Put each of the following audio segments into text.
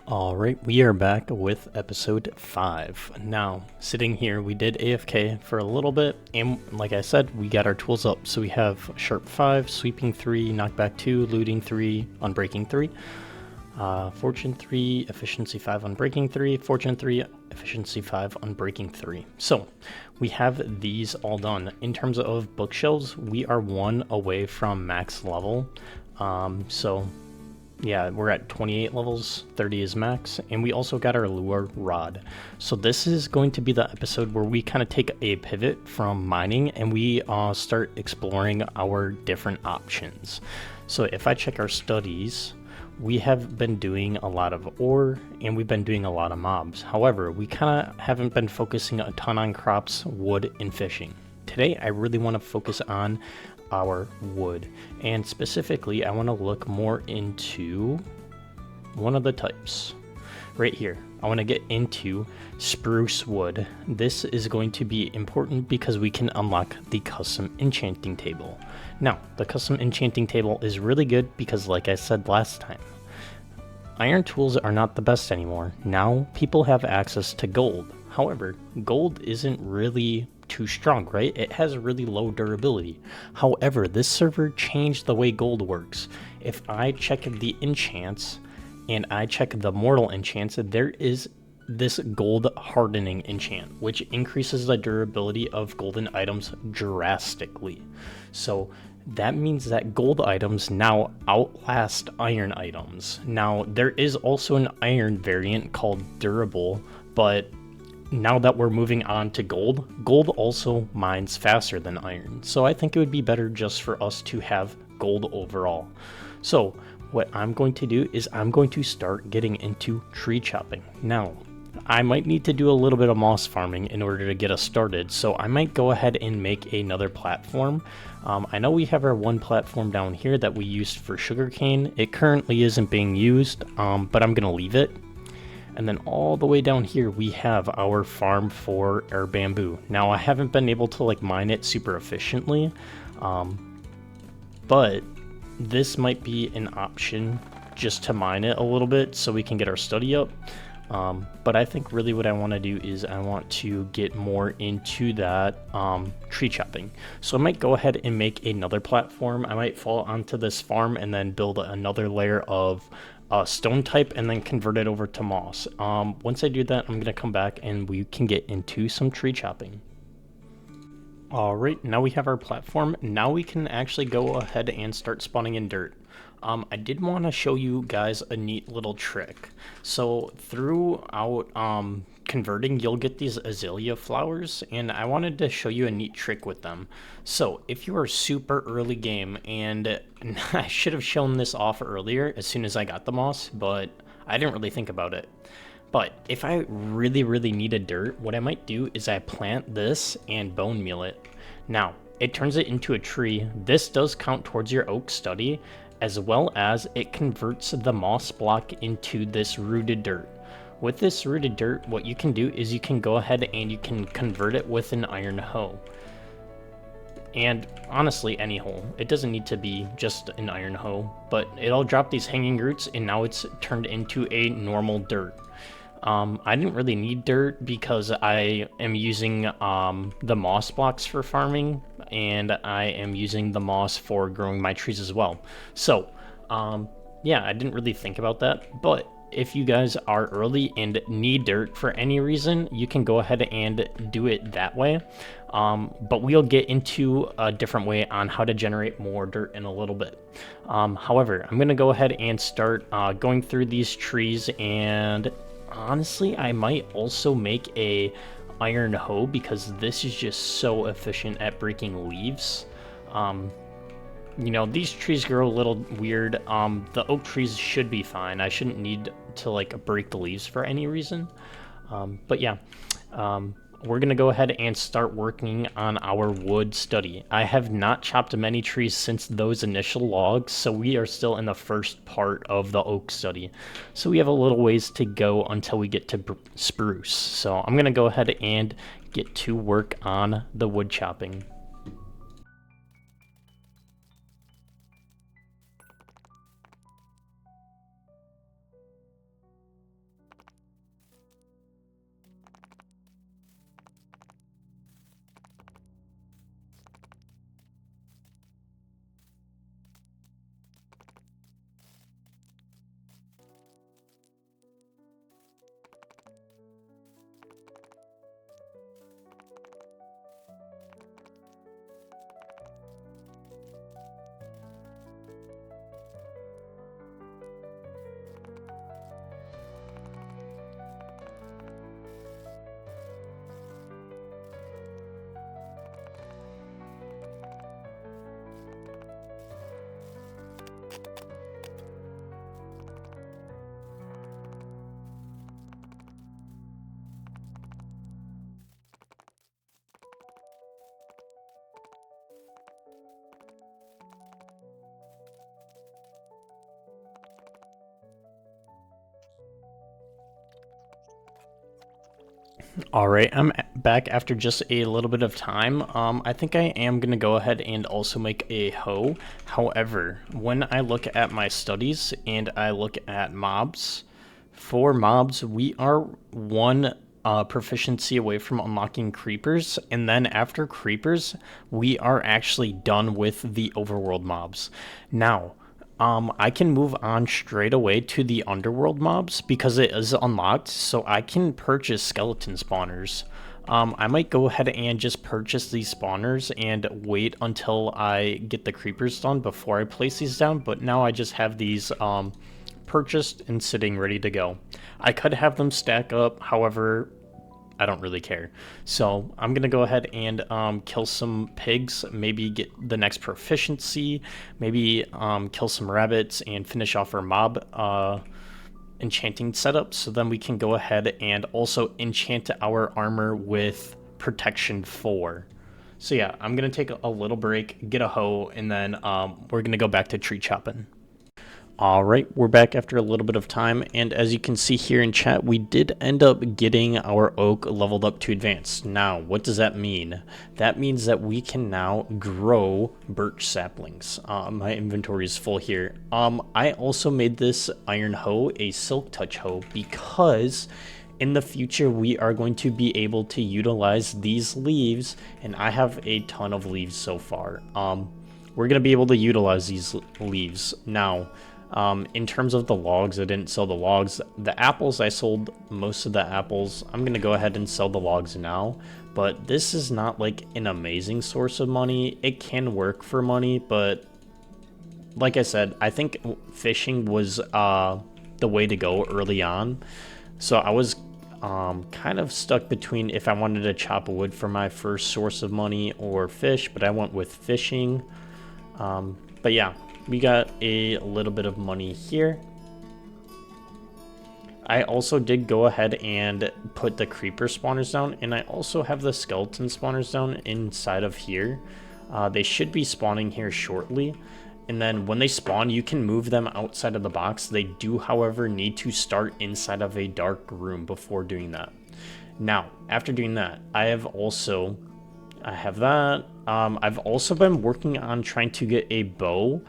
All right, we are back with episode 5. Now, sitting here, we did AFK for a little bit, and like I said, we got our tools up. So we have Sharp 5, Sweeping 3, Knockback 2, Looting 3, Unbreaking 3, Fortune 3, Efficiency 5, Unbreaking 3, Fortune 3, Efficiency 5, Unbreaking 3. So we have these all done. In terms of bookshelves, we are 1 away from max level. Yeah, we're at 28 levels, 30 is max, and we also got our lure rod. So this is going to be the episode where we kind of take a pivot from mining and we start exploring our different options. So if I check our studies, we have been doing a lot of ore and we've been doing a lot of mobs. However, we kind of haven't been focusing a ton on crops, wood, and fishing. Today, I really want to focus on our wood, and specifically I want to look more into one of the types right here. I want to get into spruce wood. This is going to be important because we can unlock the custom enchanting table. Now, the custom enchanting table is really good because, like I said last time, iron tools are not the best anymore. Now people have access to gold. However, gold isn't really too strong, right? It has really low durability. However, this server changed the way gold works. If I check the enchants and I check the mortal enchants, there is this gold hardening enchant, which increases the durability of golden items drastically. So that means that gold items now outlast iron items. Now, there is also an iron variant called durable, but now that we're moving on to gold, gold also mines faster than iron. So I think it would be better just for us to have gold overall. So what I'm going to do is I'm going to start getting into tree chopping. Now, I might need to do a little bit of moss farming in order to get us started. So I might go ahead and make another platform. I know we have our one platform down here that we used for sugarcane. It currently isn't being used, but I'm gonna leave it. And then all the way down here, we have our farm for our bamboo. Now, I haven't been able to mine it super efficiently, but this might be an option just to mine it a little bit so we can get our study up. But I think really what I want to do is I want to get more into that tree chopping. So I might go ahead and make another platform. I might fall onto this farm and then build another layer of stone type and then convert it over to moss. Once I do that, I'm going to come back and we can get into some tree chopping. Alright, now we have our platform. Now we can actually go ahead and start spawning in dirt. I did want to show you guys a neat little trick. So throughout converting, you'll get these azalea flowers, and I wanted to show you a neat trick with them. So if you are super early game, and I should have shown this off earlier as soon as I got the moss, but I didn't really think about it. But if I really needed dirt, what I might do is I plant this and bone meal it. Now, it turns it into a tree. This does count towards your oak study, as well as it converts the moss block into this rooted dirt. With this rooted dirt, what you can do is you can go ahead and you can convert it with an iron hoe. And honestly, any hoe. It doesn't need to be just an iron hoe, but it'll drop these hanging roots and now it's turned into a normal dirt. I didn't really need dirt because I am using the moss blocks for farming, and I am using the moss for growing my trees as well. So, yeah, I didn't really think about that, but if you guys are early and need dirt for any reason, you can go ahead and do it that way. But we'll get into a different way on how to generate more dirt in a little bit. However, I'm going to go ahead and start going through these trees, and honestly, I might also make a iron hoe because this is just so efficient at breaking leaves. You know, these trees grow a little weird. The oak trees should be fine. I shouldn't need to break the leaves for any reason. But yeah, we're gonna go ahead and start working on our wood study. I have not chopped many trees since those initial logs, so we are still in the first part of the oak study. So we have a little ways to go until we get to spruce. So I'm gonna go ahead and get to work on the wood chopping. All right, I'm back after just a little bit of time. I think I am going to go ahead and also make a hoe. However, when I look at my studies and I look at mobs, for mobs, we are one proficiency away from unlocking creepers. And then after creepers, we are actually done with the overworld mobs. Now, I can move on straight away to the underworld mobs because it is unlocked, so I can purchase skeleton spawners. I might go ahead and just purchase these spawners and wait until I get the creepers done before I place these down, but now I just have these purchased and sitting ready to go. I could have them stack up, however, I don't really care. So I'm going to go ahead and kill some pigs, maybe get the next proficiency, maybe kill some rabbits and finish off our mob enchanting setup. So then we can go ahead and also enchant our armor with protection 4. So yeah, I'm going to take a little break, get a hoe, and then we're going to go back to tree chopping. All right, we're back after a little bit of time, and as you can see here in chat, we did end up getting our oak leveled up to advanced. Now, what does that mean? That means that we can now grow birch saplings. My inventory is full here. I also made this iron hoe a silk touch hoe because in the future we are going to be able to utilize these leaves, and I have a ton of leaves so far. We're going to be able to utilize these leaves. Now, in terms of the logs, I didn't sell the logs. The apples, I sold most of the apples. I'm going to go ahead and sell the logs now. But this is not like an amazing source of money. It can work for money, but like I said, I think fishing was the way to go early on. So I was kind of stuck between if I wanted to chop wood for my first source of money or fish, but I went with fishing. But yeah, we got a little bit of money here. I also did go ahead and put the creeper spawners down, and I also have the skeleton spawners down inside of here. They should be spawning here shortly. And then when they spawn, you can move them outside of the box. They do, however, need to start inside of a dark room before doing that. Now, after doing that, I have that. I've also been working on trying to get a bow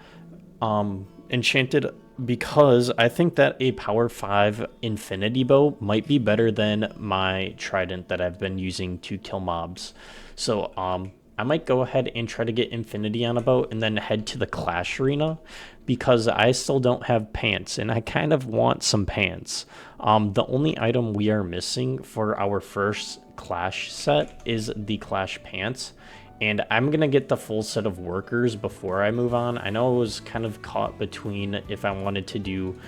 enchanted because I think that a power 5 infinity bow might be better than my trident that I've been using to kill mobs. So I might go ahead and try to get infinity on a bow and then head to the clash arena because I still don't have pants and I kind of want some pants. The only item we are missing for our first clash set is the clash pants. And I'm going to get the full set of workers before I move on. I know I was kind of caught between if I wanted to do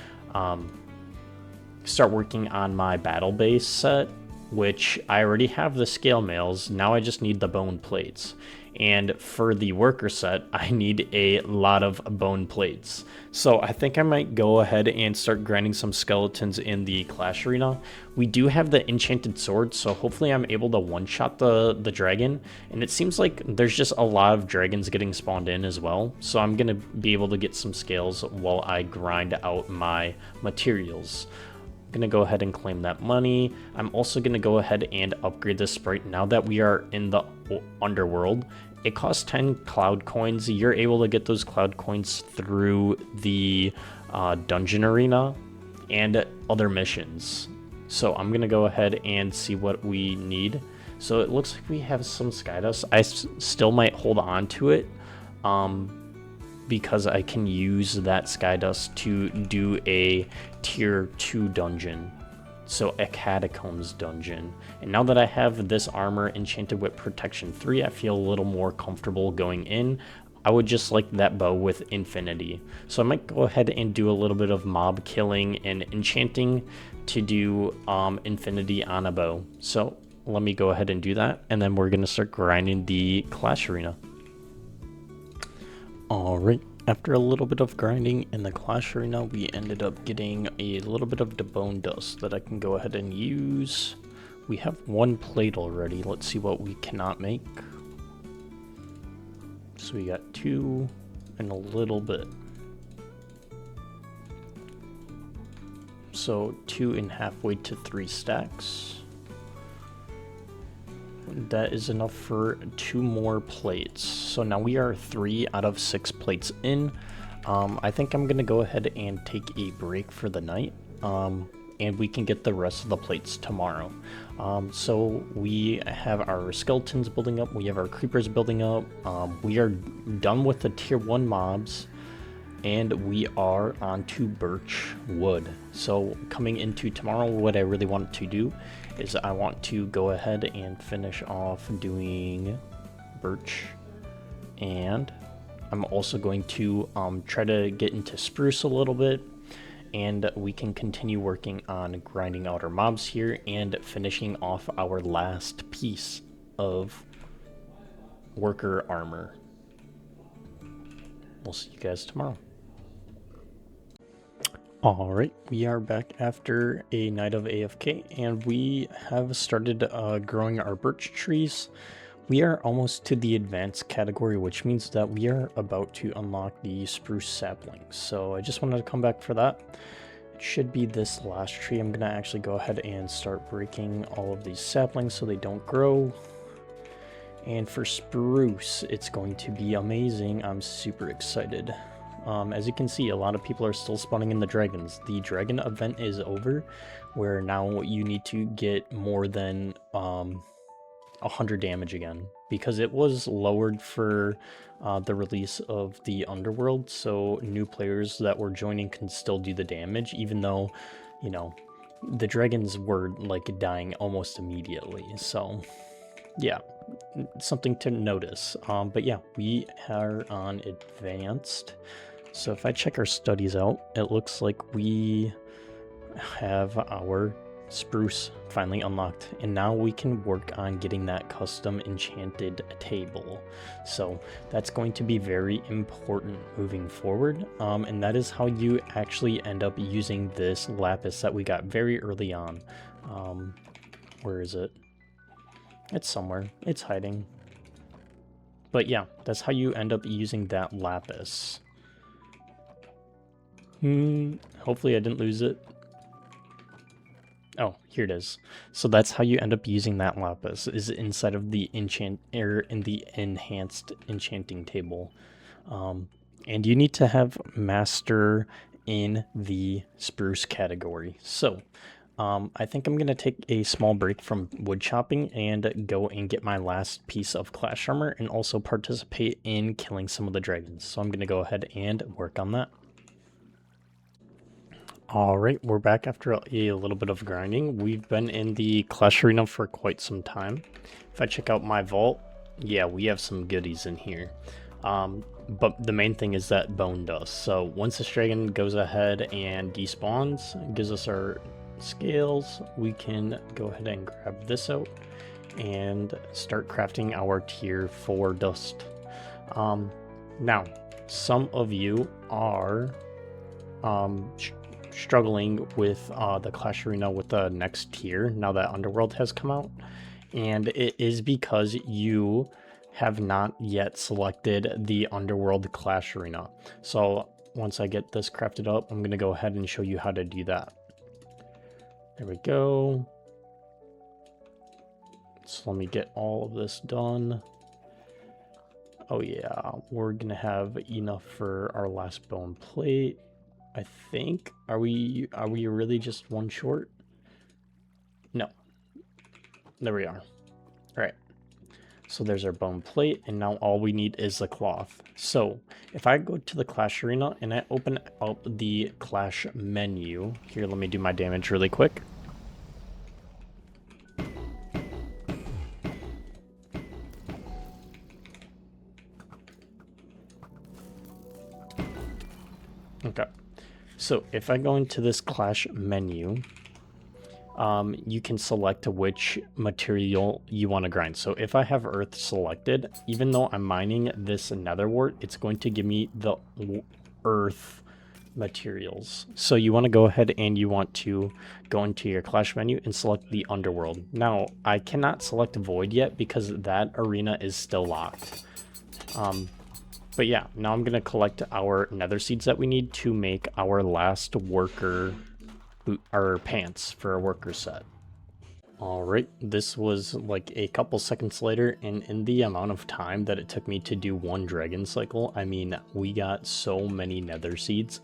start working on my battle base set, which I already have the scale mails. Now I just need the bone plates. And for the worker set, I need a lot of bone plates. So I think I might go ahead and start grinding some skeletons in the clash arena. We do have the enchanted sword, so hopefully I'm able to one-shot the dragon. And it seems like there's just a lot of dragons getting spawned in as well. So I'm going to be able to get some scales while I grind out my materials. I'm going to go ahead and claim that money. I'm also going to go ahead and upgrade this sprite now that we are in the underworld. It costs 10 cloud coins. You're able to get those cloud coins through the dungeon arena and other missions. So I'm going to go ahead and see what we need. So it looks like we have some skydust. I still might hold on to it because I can use that skydust to do a tier 2 dungeon. So a catacombs dungeon. And now that I have this armor enchanted with protection 3, I feel a little more comfortable going in. I would just like that bow with infinity. So I might go ahead and do a little bit of mob killing and enchanting to do infinity on a bow. So let me go ahead and do that, and then we're going to start grinding the clash arena. Alright, after a little bit of grinding in the clash arena, we ended up getting a little bit of the bone dust that I can go ahead and use. We have one plate already. Let's see what we cannot make. So we got 2 and a little bit. So 2 and halfway to 3 stacks. that is enough for 2 more plates. So now we are 3 out of 6 plates in. I think I'm gonna go ahead and take a break for the night, and we can get the rest of the plates tomorrow. So we have our skeletons building up, we have our creepers building up, we are done with the tier 1 mobs, and we are on to birch wood. So coming into tomorrow, what I really want to do is I want to go ahead and finish off doing birch, and I'm also going to try to get into spruce a little bit, and we can continue working on grinding out our mobs here and finishing off our last piece of worker armor. We'll see you guys tomorrow. Alright, we are back after a night of AFK, and we have started growing our birch trees. We are almost to the advanced category, which means that we are about to unlock the spruce saplings. So I just wanted to come back for that. It should be this last tree. I'm going to actually go ahead and start breaking all of these saplings so they don't grow. And for spruce, it's going to be amazing. I'm super excited. As you can see, a lot of people are still spawning in the dragons. The dragon event is over, where now you need to get more than 100 damage again, because it was lowered for the release of the underworld, so new players that were joining can still do the damage, even though, you know, the dragons were like dying almost immediately. So yeah, something to notice. But yeah, we are on advanced. So if I check our studies out, it looks like we have our spruce finally unlocked, and now we can work on getting that custom enchanted table. So that's going to be very important moving forward, and that is how you actually end up using this lapis that we got very early on. Where is it? It's somewhere. It's hiding. But yeah, that's how you end up using that lapis. Hopefully I didn't lose it. Oh, here it is. So that's how you end up using that lapis, is inside of the in the enhanced enchanting table. And you need to have master in the spruce category. So I think I'm going to take a small break from wood chopping and go and get my last piece of clash armor, and also participate in killing some of the dragons. So I'm going to go ahead and work on that. Alright, we're back after a little bit of grinding. We've been in the Clash Arena for quite some time. If I check out my vault, yeah, we have some goodies in here. But the main thing is that bone dust. So once this dragon goes ahead and despawns, gives us our scales, we can go ahead and grab this out and start crafting our tier 4 dust. Now, some of you are struggling with the Clash Arena with the next tier now that Underworld has come out, and it is because you have not yet selected the Underworld Clash Arena. So once I get this crafted up, I'm going to go ahead and show you how to do that. There we go. So let me get all of this done. Oh yeah, we're going to have enough for our last bone plate, I think. Are we really just one short? No. There we are. All right. So there's our bone plate, and now all we need is the cloth. So if I go to the Clash Arena and I open up the Clash menu, here, let me do my damage really quick. Okay. So if I go into this Clash menu, you can select which material you want to grind. So if I have earth selected, even though I'm mining this nether wart, it's going to give me the earth materials. So you want to go ahead and you want to go into your Clash menu and select the underworld. Now, I cannot select void yet because that arena is still locked. But yeah, now I'm going to collect our nether seeds that we need to make our last worker boot, our pants for a worker set. Alright, this was like a couple seconds later, and in the amount of time that it took me to do one dragon cycle, I mean, we got so many nether seeds.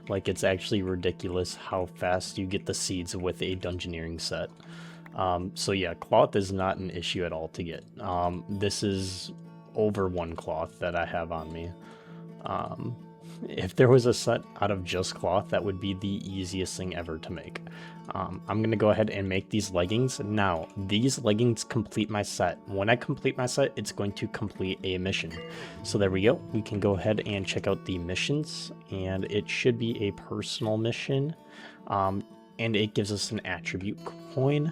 Like, it's actually ridiculous how fast you get the seeds with a dungeoneering set. So yeah, cloth is not an issue at all to get. This is over one cloth that I have on me. If there was a set out of just cloth, that would be the easiest thing ever to make. I'm going to go ahead and make these leggings. Now, these leggings complete my set. When I complete my set, it's going to complete a mission. So there we go. We can go ahead and check out the missions, and it should be a personal mission. And it gives us an attribute coin.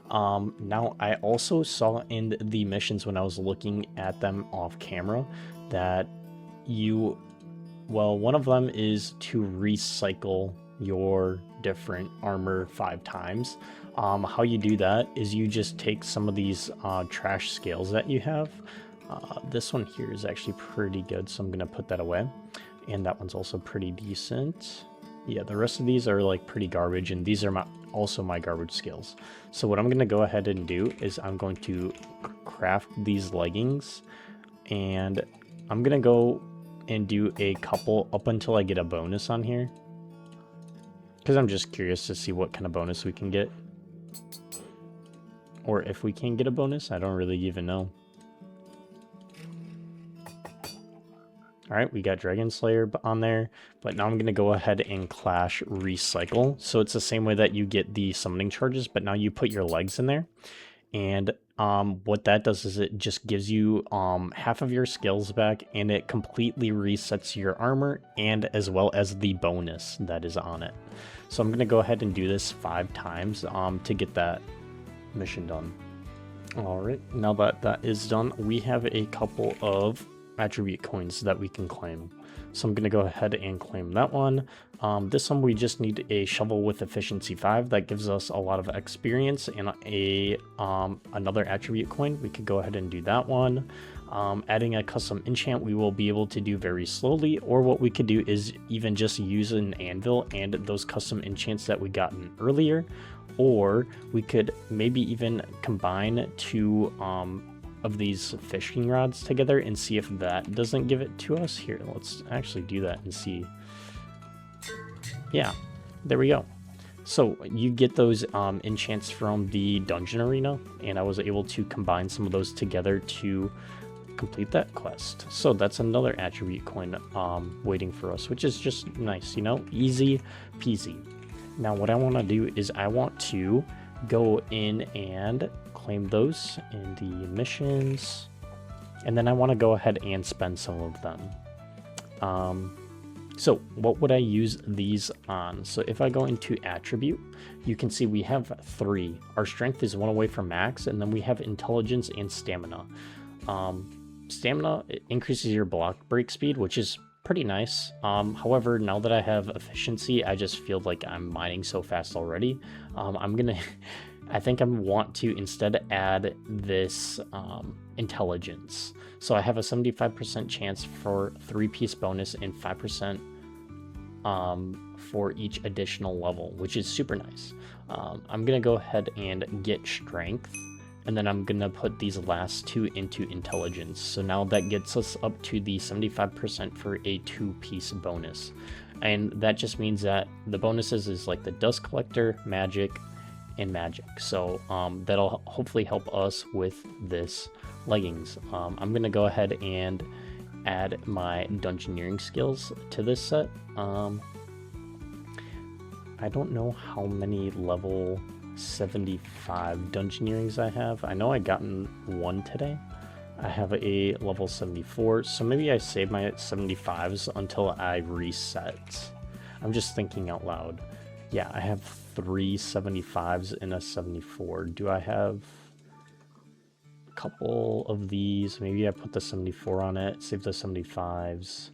Now, I also saw in the missions when I was looking at them off camera that one of them is to recycle your different armor 5 times. How you do that is you just take some of these trash scales that you have. This one here is actually pretty good, so I'm going to put that away. And that one's also pretty decent. Yeah, the rest of these are like pretty garbage, and these are also my garbage scales. So what I'm going to go ahead and do is I'm going to craft these leggings, and I'm going to go and do a couple up until I get a bonus on here, because I'm just curious to see what kind of bonus we can get, or if we can get a bonus. I don't really even know. All right, we got Dragon Slayer on there, but now I'm going to go ahead and clash recycle. So it's the same way that you get the summoning charges, but now you put your legs in there. And what that does is it just gives you half of your skills back, and it completely resets your armor and as well as the bonus that is on it. So I'm going to go ahead and do this 5 times to get that mission done. All right, now that that is done, we have a couple of attribute coins that we can claim. So I'm going to go ahead and claim that one. This one we just need a shovel with efficiency 5 that gives us a lot of experience, and another attribute coin. We could go ahead and do that one. Adding a custom enchant we will be able to do very slowly, or what we could do is even just use an anvil and those custom enchants that we gotten earlier, or we could maybe even combine 2 of these fishing rods together and see if that doesn't give it to us. Here, let's actually do that and see. Yeah, there we go. So you get those enchants from the dungeon arena, and I was able to combine some of those together to complete that quest. So that's another attribute coin waiting for us, which is just nice, you know, easy peasy. Now what I want to do is I want to go in and claim those in the missions, and then I want to go ahead and spend some of them. So what would I use these on? So if I go into attribute, you can see we have 3. Our strength is 1 away from max, and then we have intelligence and stamina. Stamina increases your block break speed, which is pretty nice. However, now that I have efficiency, I just feel like I'm mining so fast already. I think I want to instead add this intelligence. So I have a 75% chance for 3-piece bonus and 5% for each additional level, which is super nice. I'm going to go ahead and get strength, and then I'm going to put these last 2 into intelligence. So now that gets us up to the 75% for a 2-piece bonus. And that just means that the bonuses is like the dust collector, magic, and magic. So that'll hopefully help us with this leggings. I'm going to go ahead and add my dungeoneering skills to this set. I don't know how many level 75 dungeoneerings I have. I know I gotten 1 today. I have a level 74, so maybe I save my 75s until I reset. I'm just thinking out loud. Yeah, I have 3 75s and a 74. Do I have a couple of these? Maybe I put the 74 on it, save the 75s,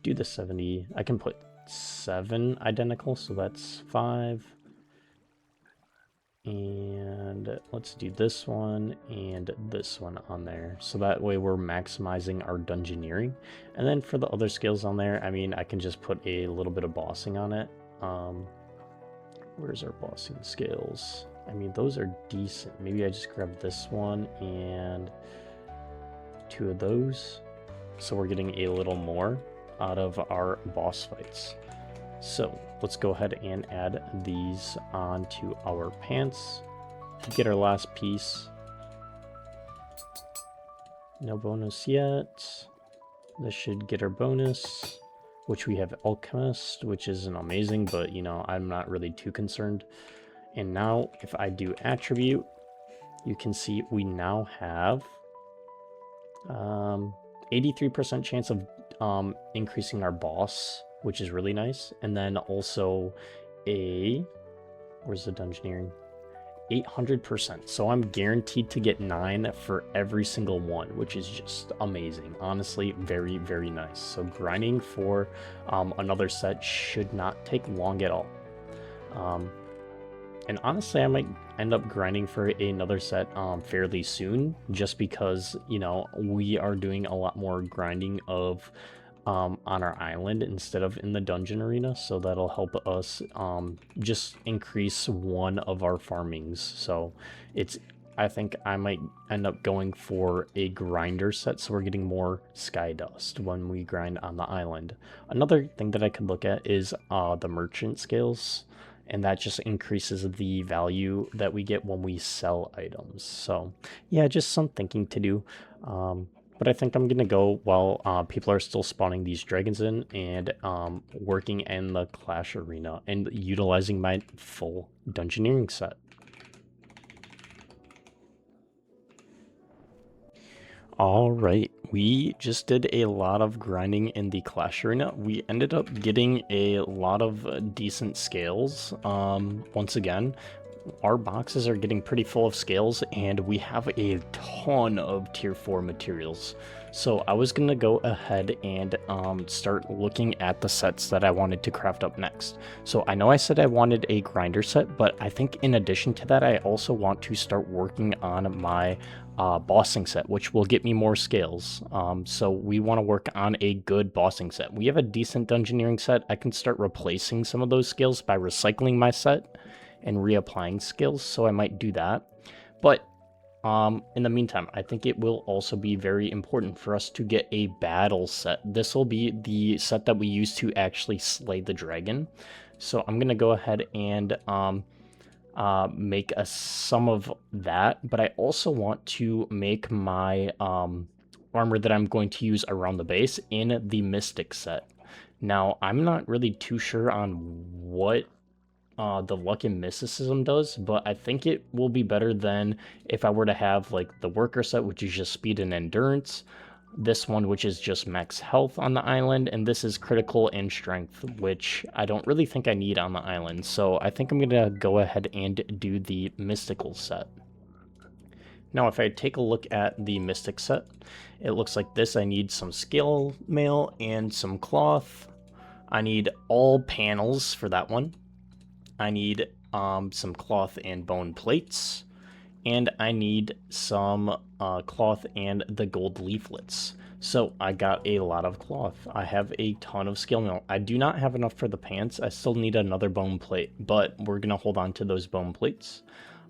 do the 70. I can put 7 identical, so that's 5. And let's do this one and this one on there. So that way we're maximizing our dungeoneering. And then for the other skills on there, I mean, I can just put a little bit of bossing on it. Where's our bossing skills? I mean, those are decent. Maybe I just grab this one and 2 of those. So we're getting a little more out of our boss fights. So let's go ahead and add these onto our pants to get our last piece. No bonus yet. This should get our bonus, which we have Alchemist, which isn't amazing, but you know, I'm not really too concerned. And now if I do attribute, you can see we now have 83% chance of increasing our boss, which is really nice. And then also where's the dungeoneering? 800%. So I'm guaranteed to get 9 for every single one, which is just amazing. Honestly, very, very nice. So grinding for another set should not take long at all. And honestly, I might end up grinding for another set fairly soon, just because, you know, we are doing a lot more grinding of on our island instead of in the dungeon arena, so that'll help us just increase one of our farmings. So I think I might end up going for a grinder set, so we're getting more sky dust when we grind on the island. Another thing that I could look at is the merchant scales, and that just increases the value that we get when we sell items. So yeah, just some thinking to do. But I think I'm going to go while people are still spawning these dragons in and working in the Clash Arena and utilizing my full dungeoneering set. All right, we just did a lot of grinding in the Clash Arena. We ended up getting a lot of decent scales. Once again, our boxes are getting pretty full of scales, and we have a ton of tier 4 materials. So I was going to go ahead and start looking at the sets that I wanted to craft up next. So I know I said I wanted a grinder set, but I think in addition to that, I also want to start working on my bossing set, which will get me more scales. So we want to work on a good bossing set. We have a decent dungeoneering set. I can start replacing some of those skills by recycling my set and reapplying skills, so I might do that. But in the meantime, I think it will also be very important for us to get a battle set. This will be the set that we use to actually slay the dragon. So I'm going to go ahead and make some of that, but I also want to make my armor that I'm going to use around the base in the Mystic set. Now, I'm not really too sure on what the luck and mysticism does, but I think it will be better than if I were to have like the worker set, which is just speed and endurance, this one which is just max health on the island, and this is critical and strength, which I don't really think I need on the island. So I think I'm gonna go ahead and do the mystical set. Now if I take a look at the mystic set, it looks like this. I need some scale mail and some cloth. I need all panels for that one. I need some cloth and bone plates, and I need some cloth and the gold leaflets. So I got a lot of cloth. I have a ton of scale mail. I do not have enough for the pants. I still need another bone plate, but we're going to hold on to those bone plates.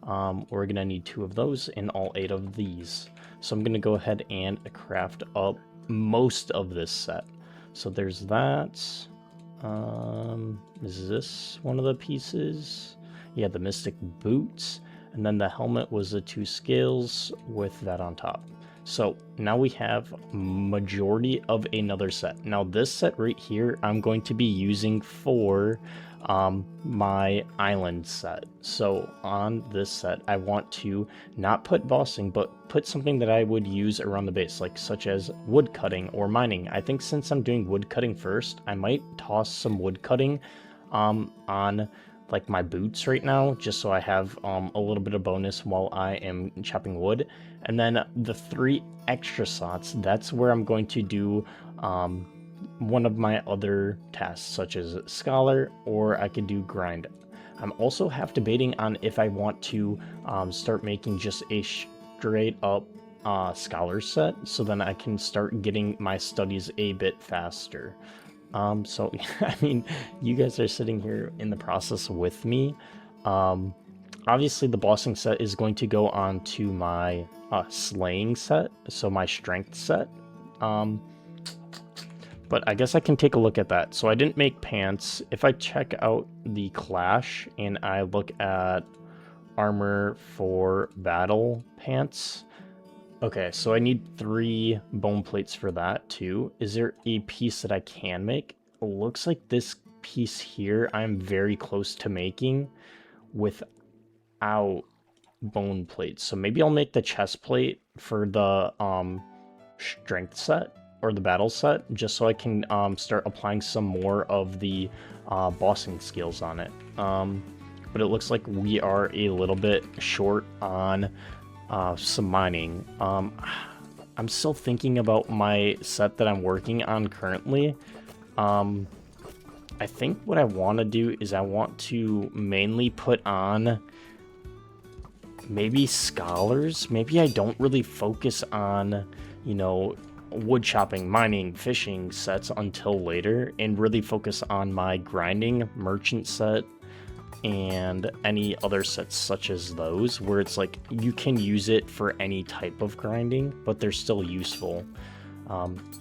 We're going to need 2 of those and all 8 of these. So I'm going to go ahead and craft up most of this set. So there's that. Is this one of the pieces? Yeah, the mystic boots, and then the helmet was the 2 scales with that on top. So now we have majority of another set. Now this set right here I'm going to be using for my island set. So on this set I want to not put bossing, but put something that I would use around the base, like such as wood cutting or mining. I think since I'm doing wood cutting first, I might toss some wood cutting on like my boots right now, just so I have a little bit of bonus while I am chopping wood. And then the 3 extra slots, that's where I'm going to do one of my other tasks, such as scholar, or I could do grind. I'm also half debating on if I want to start making just a straight up scholar set, so then I can start getting my studies a bit faster. So I mean, you guys are sitting here in the process with me. obviously the bossing set is going to go on to my slaying set, so my strength set. But I guess I can take a look at that. So I didn't make pants. If I check out the Clash and I look at armor for battle pants, okay, so I need 3 bone plates for that too. Is there a piece that I can make? It looks like this piece here I'm very close to making without bone plates. So maybe I'll make the chest plate for the strength set or the battle set, just so I can start applying some more of the bossing skills on it. But it looks like we are a little bit short on some mining. I'm still thinking about my set that I'm working on currently. I think what I want to do is I want to mainly put on maybe scholars. Maybe I don't really focus on, you know, wood chopping, mining, fishing sets until later, and really focus on my grinding merchant set and any other sets such as those, where it's like you can use it for any type of grinding, but they're still useful.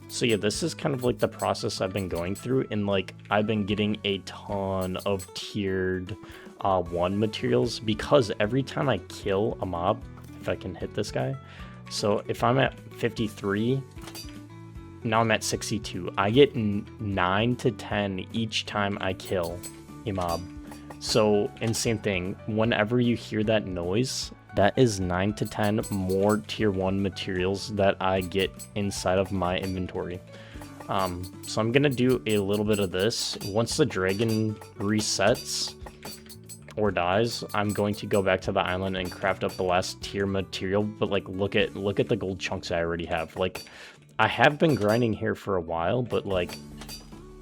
So yeah, this is kind of like the process I've been going through, and like I've been getting a ton of tiered 1 materials, because every time I kill a mob, if I can hit this guy, so if I'm at 53, now I'm at 62, I get 9 to 10 each time I kill a mob. So, and same thing, whenever you hear that noise, that is 9 to 10 more tier 1 materials that I get inside of my inventory. So I'm gonna do a little bit of this. Once the dragon resets or dies, I'm going to go back to the island and craft up the last tier material. But like, look at the gold chunks I already have. Like, I have been grinding here for a while, but like,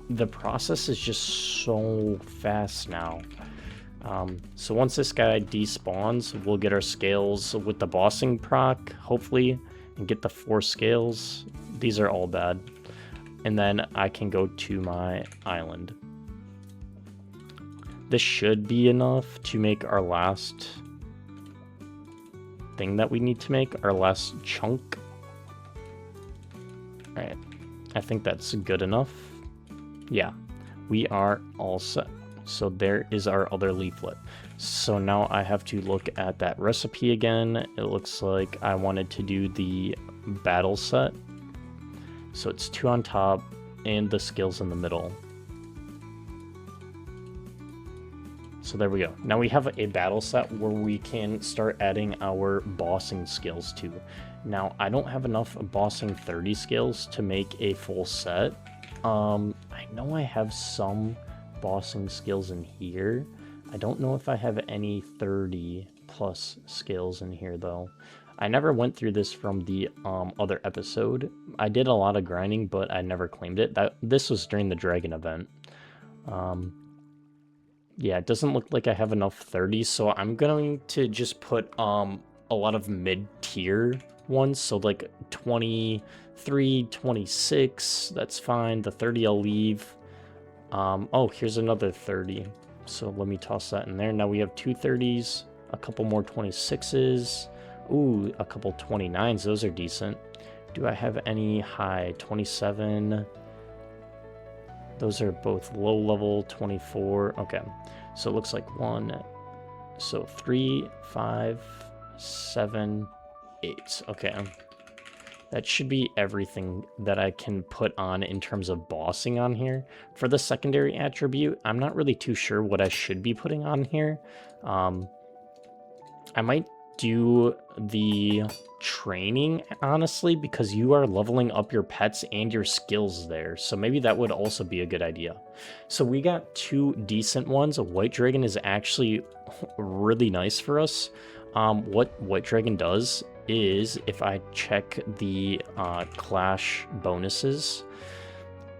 the process is just so fast now. So once this guy despawns, we'll get our scales with the bossing proc, hopefully, and get the 4 scales. These are all bad. And then I can go to my island. This should be enough to make our last thing that we need to make, our last chunk. Alright, I think that's good enough. Yeah, we are all set. So there is our other leaflet. So now I have to look at that recipe again. It looks like I wanted to do the battle set. So it's 2 on top and the skills in the middle. So there we go. Now we have a battle set where we can start adding our bossing skills to. Now I don't have enough bossing 30 skills to make a full set. I know I have some bossing skills in here. I don't know if I have any 30 plus skills in here though. I never went through this from the other episode. I did a lot of grinding, but I never claimed it. This was during the dragon event. Yeah, it doesn't look like I have enough 30, so I'm going to just put a lot of mid-tier ones, so like 23, 26, that's fine. The 30 I'll leave. Oh, here's another 30. So let me toss that in there. Now we have 2 30s, a couple more 26s. Ooh, a couple 29s. Those are decent. Do I have any high? 27. Those are both low level. 24. Okay. So it looks like 1. So 3, 5, 7, 8. Okay. That should be everything that I can put on in terms of bossing on here. For the secondary attribute, I'm not really too sure what I should be putting on here. I might do the training, honestly, because you are leveling up your pets and your skills there. So maybe that would also be a good idea. So we got 2 decent ones. White Dragon is actually really nice for us. What White Dragon does is, if I check the Clash bonuses,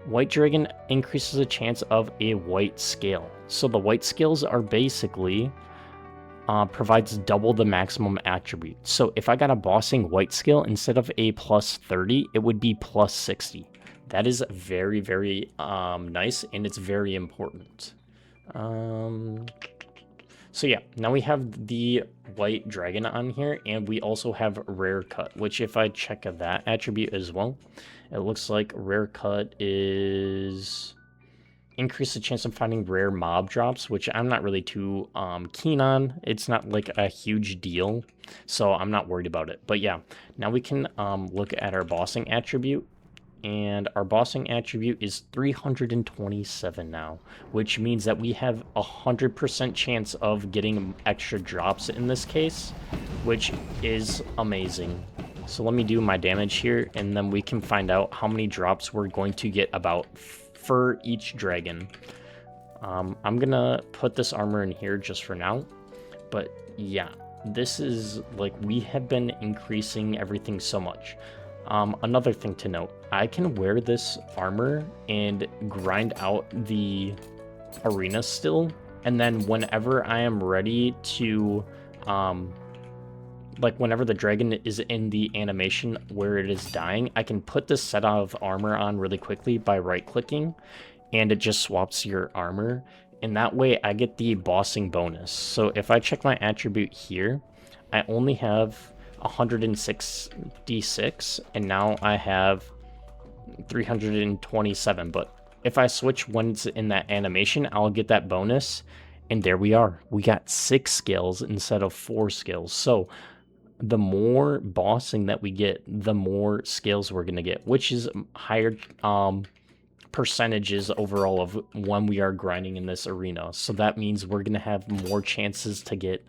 White Dragon increases the chance of a white scale. So the white scales are basically provides double the maximum attribute. So if I got a bossing white scale, instead of a plus 30, it would be plus 60. That is very, very nice, and it's very important. So yeah, now we have the white dragon on here, and we also have rare cut, which if I check that attribute as well, it looks like rare cut is increase the chance of finding rare mob drops, which I'm not really too keen on. It's not like a huge deal, so I'm not worried about it. But yeah, now we can look at our bossing attribute, and our bossing attribute is 327 now, which means that we have 100% chance of getting extra drops in this case, which is amazing. So let me do my damage here, and then we can find out how many drops we're going to get about for each dragon. I'm gonna put this armor in here just for now, but yeah, this is like, we have been increasing everything so much. Another thing to note, I can wear this armor and grind out the arena still, and then whenever I am ready to, like whenever the dragon is in the animation where it is dying, I can put this set of armor on really quickly by right-clicking, and it just swaps your armor, and that way I get the bossing bonus. So if I check my attribute here, I only have 166, and now I have 327, but if I switch when it's in that animation, I'll get that bonus, and there we are. We got 6 skills instead of 4 skills. So the more bossing that we get, the more skills we're going to get, which is higher percentages overall of when we are grinding in this arena. So that means we're going to have more chances to get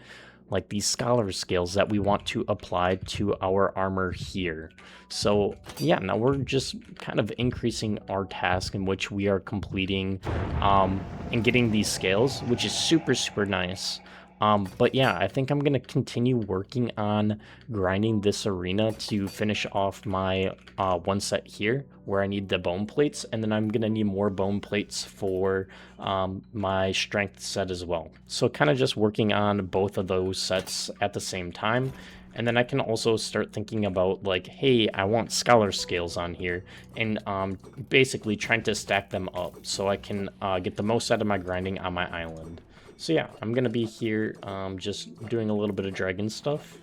like these scholar skills that we want to apply to our armor here. So yeah, now we're just kind of increasing our task in which we are completing and getting these scales, which is super, super nice. But yeah, I think I'm going to continue working on grinding this arena to finish off my one set here where I need the bone plates, and then I'm going to need more bone plates for my strength set as well. So kind of just working on both of those sets at the same time. And then I can also start thinking about like, hey, I want scholar scales on here, and basically trying to stack them up so I can get the most out of my grinding on my island. So yeah, I'm going to be here just doing a little bit of dragon stuff,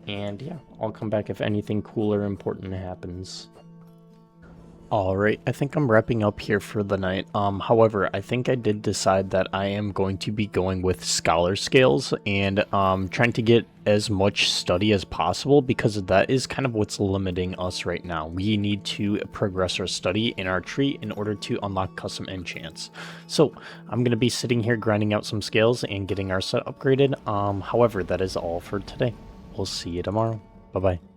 and yeah, I'll come back if anything cool or important happens. Alright, I think I'm wrapping up here for the night. However, I think I did decide that I am going to be going with scholar scales and trying to get as much study as possible, because that is kind of what's limiting us right now. We need to progress our study in our tree in order to unlock custom enchants. So I'm going to be sitting here grinding out some scales and getting our set upgraded. However, that is all for today. We'll see you tomorrow. Bye-bye.